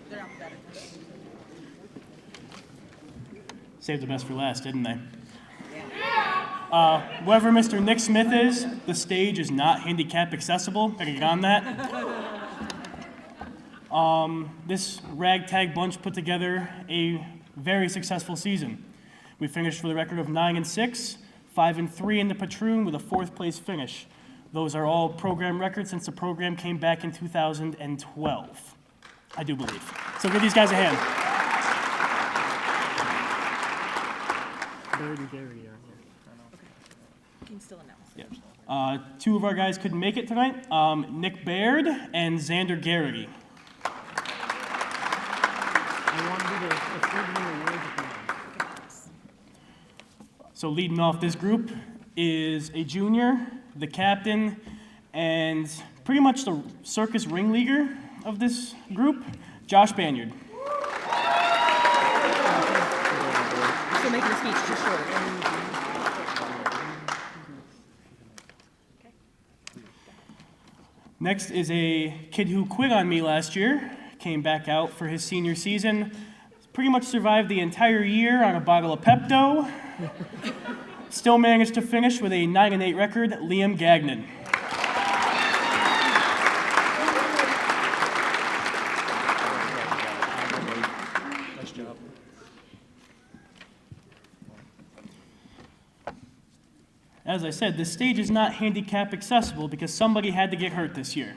they're alphabetical. Saved the best for last, didn't they? Whoever Mr. Nick Smith is, the stage is not handicap accessible. Gotta get on that. This ragtag bunch put together a very successful season. We finished with a record of 9-6, 5-3 in the Patroon with a 4th place finish. Those are all program records since the program came back in 2012, I do believe. So give these guys a hand. Garrity are here. You can still announce. Yeah. 2 of our guys couldn't make it tonight, Nick Baird and Zander Garrity. I want to do the third awards at the end. So leading off this group is a junior, the captain, and pretty much the circus ringleader of this group, Josh Banyard. So making the speech too short. Next is a kid who quit on me last year, came back out for his senior season, pretty much survived the entire year on a bottle of Pepto, still managed to finish with a 9-8 record, Liam Gagnon. Nice job. As I said, this stage is not handicap accessible because somebody had to get hurt this year.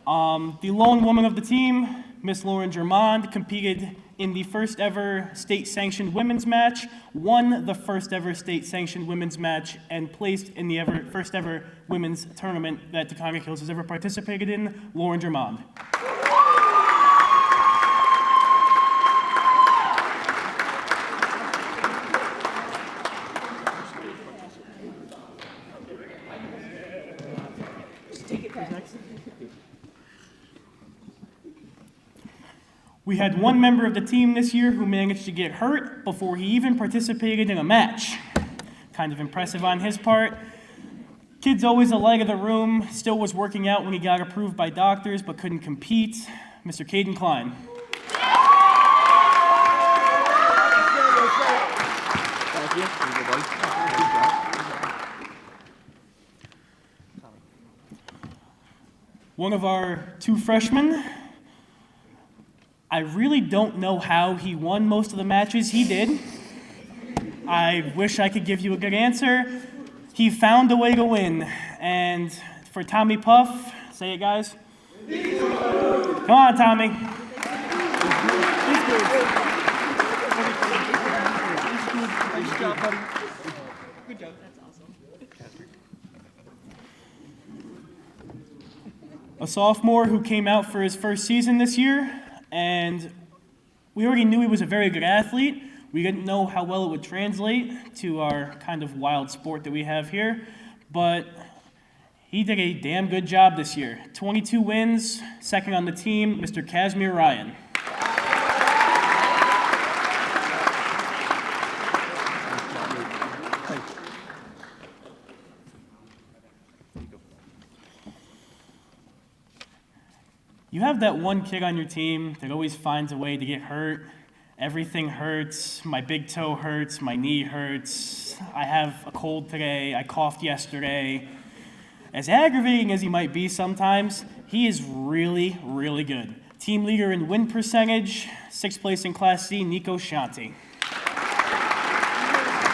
The lone woman of the team, Miss Lauren Germond, competed in the first ever state-sanctioned women's match, won the first ever state-sanctioned women's match, and placed in the first ever women's tournament that Taconic Hills has ever participated in, Lauren Germond. We had one member of the team this year who managed to get hurt before he even participated in a match. Kind of impressive on his part. Kid's always the light of the room, still was working out when he got approved by doctors but couldn't compete. Mr. Caden Klein. Thank you. One of our 2 freshmen, I really don't know how he won most of the matches he did. I wish I could give you a good answer. He found a way to win. And for Tommy Puff, say it guys. Come on, Tommy. Nice job, buddy. Good job. That's awesome. A sophomore who came out for his first season this year, and we already knew he was a very good athlete. We didn't know how well it would translate to our kind of wild sport that we have here, but he did a damn good job this year. 22 wins, second on the team, Mr. Casimir Ryan. You have that one kid on your team that always finds a way to get hurt. Everything hurts. My big toe hurts. My knee hurts. I have a cold today. I coughed yesterday. As aggravating as he might be sometimes, he is really, really good. Team leader in win percentage, 6th place in Class C, Nico Shanti.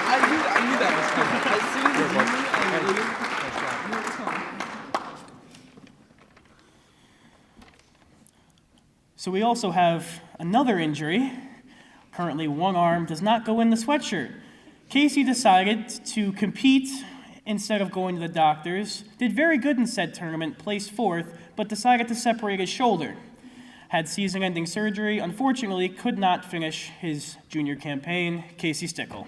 I knew that was coming. As soon as you knew it was coming. So we also have another injury. Currently, one arm does not go in the sweatshirt. Casey decided to compete instead of going to the doctors. Did very good in said tournament, placed 4th, but decided to separate his shoulder. Had season-ending surgery. Unfortunately, could not finish his junior campaign. Casey Stickle.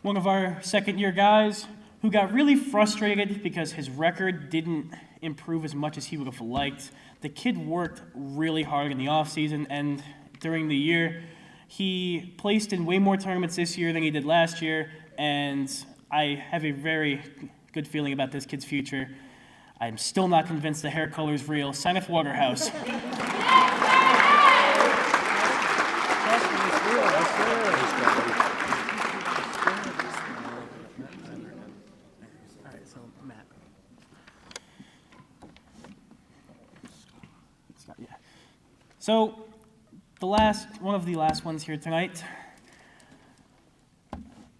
One of our second-year guys who got really frustrated because his record didn't improve as much as he would have liked. The kid worked really hard in the offseason and during the year. He placed in way more tournaments this year than he did last year, and I have a very good feeling about this kid's future. I'm still not convinced the hair color is real. Kenneth Waterhouse. Trust me, it's real. I swear. All right, so Matt. So one of the last ones here tonight.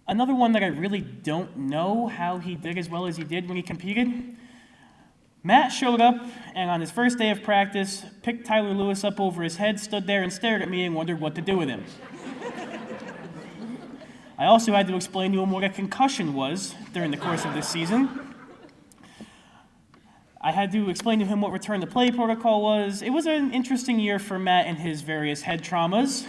Another one that I really don't know how he did as well as he did when he competed. Matt showed up and on his first day of practice, picked Tyler Lewis up over his head, stood there and stared at me and wondered what to do with him. I also had to explain to him what a concussion was during the course of this season. I had to explain to him what return to play protocol was. It was an interesting year for Matt and his various head traumas,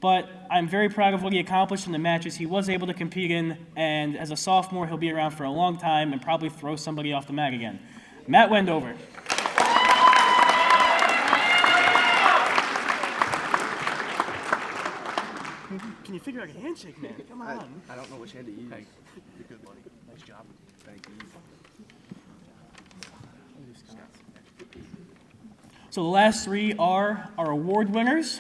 but I'm very proud of what he accomplished in the matches he was able to compete in, and as a sophomore, he'll be around for a long time and probably throw somebody off the mat again. Matt Wendover. Can you figure out a handshake, man? Come on. I don't know which hand to use. Hey, you're good, buddy. Nice job. Thank you. So the last three are our award winners.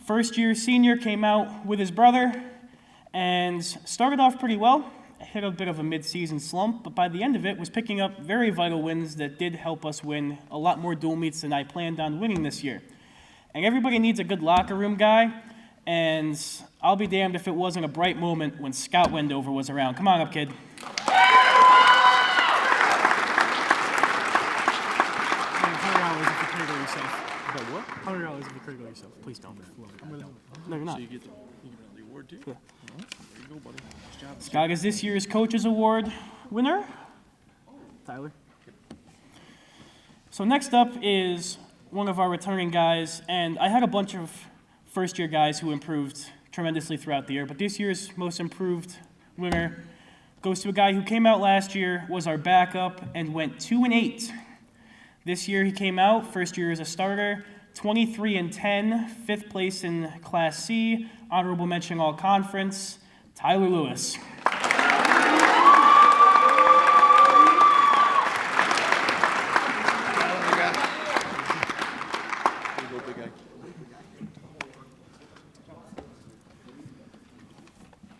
First year senior came out with his brother and started off pretty well. Hit a bit of a mid-season slump, but by the end of it was picking up very vital wins that did help us win a lot more dual meets than I planned on winning this year. And everybody needs a good locker room guy, and I'll be damned if it wasn't a bright moment when Scott Wendover was around. Come on up, kid. 100 $100 if you critical yourself. Please don't. No, you're not. So you get the award too? Yeah. There you go, buddy. Nice job. Scott is this year's Coaches Award winner. Tyler. So next up is one of our returning guys, and I had a bunch of first-year guys who improved tremendously throughout the year, but this year's most improved winner goes to a guy who came out last year, was our backup, and went 2-8. This year he came out, first year as a starter, 23-10, fifth place in Class C, honorable mention all conference, Tyler Lewis.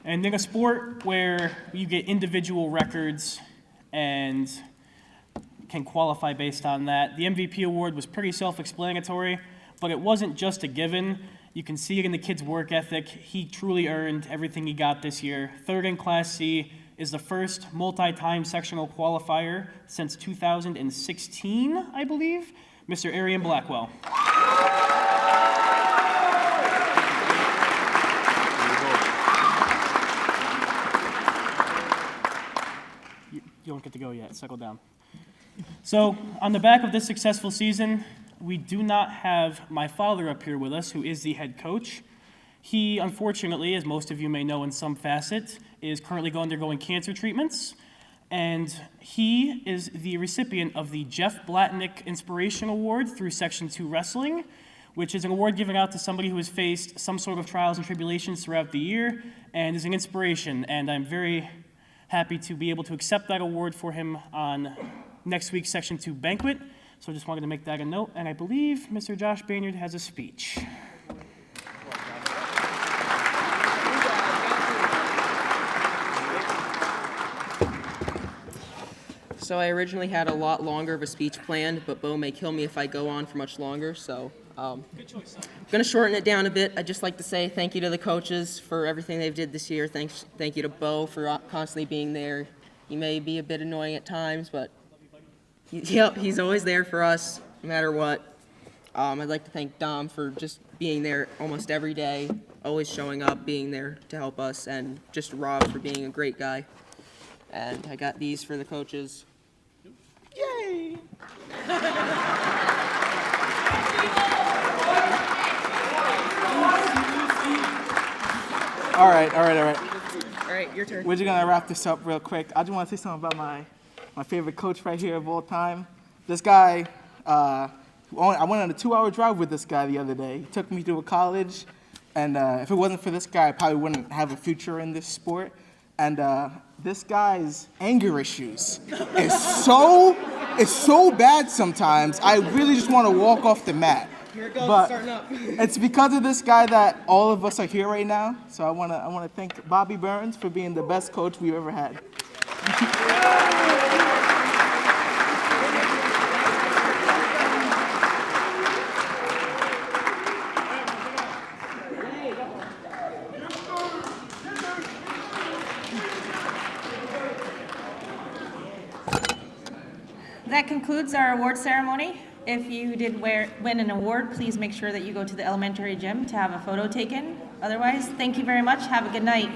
And in a sport where you get individual records and can qualify based on that, the MVP award was pretty self-explanatory, but it wasn't just a given. You can see it in the kid's work ethic. He truly earned everything he got this year. Third in Class C, is the first multi-time sectional qualifier since 2016, I believe, Mr. Arian Blackwell. You don't get to go yet. Settle down. So, on the back of this successful season, we do not have my father up here with us, who is the head coach. He, unfortunately, as most of you may know in some facet, is currently undergoing cancer treatments, and he is the recipient of the Jeff Blatnick Inspiration Award through Section 2 Wrestling, which is an award given out to somebody who has faced some sort of trials and tribulations throughout the year and is an inspiration, and I'm very happy to be able to accept that award for him on next week's Section 2 Banquet. So I just wanted to make that a note, and I believe Mr. Josh Baynard has a speech. So I originally had a lot longer of a speech planned, but Bo may kill me if I go on for much longer, so I'm going to shorten it down a bit. I'd just like to say thank you to the coaches for everything they've did this year. Thank you to Bo for constantly being there. He may be a bit annoying at times, but he's always there for us, no matter what. I'd like to thank Dom for just being there almost every day, always showing up, being there to help us, and just Rob for being a great guy. And I got these for the coaches. Yay! All right. All right, your turn. We're just gonna wrap this up real quick. I just want to say something about my favorite coach right here of all time. This guy, I went on a 2-hour drive with this guy the other day. He took me to a college, and if it wasn't for this guy, I probably wouldn't have a future in this sport. And this guy's anger issues is so bad sometimes. I really just want to walk off the mat. Here it goes, But starting up. it's because of this guy that all of us are here right now. So I want to thank Bobby Burns for being the best coach we've ever had. That concludes our award ceremony. If you did win an award, please make sure that you go to the elementary gym to have a photo taken. Otherwise, thank you very much. Have a good night.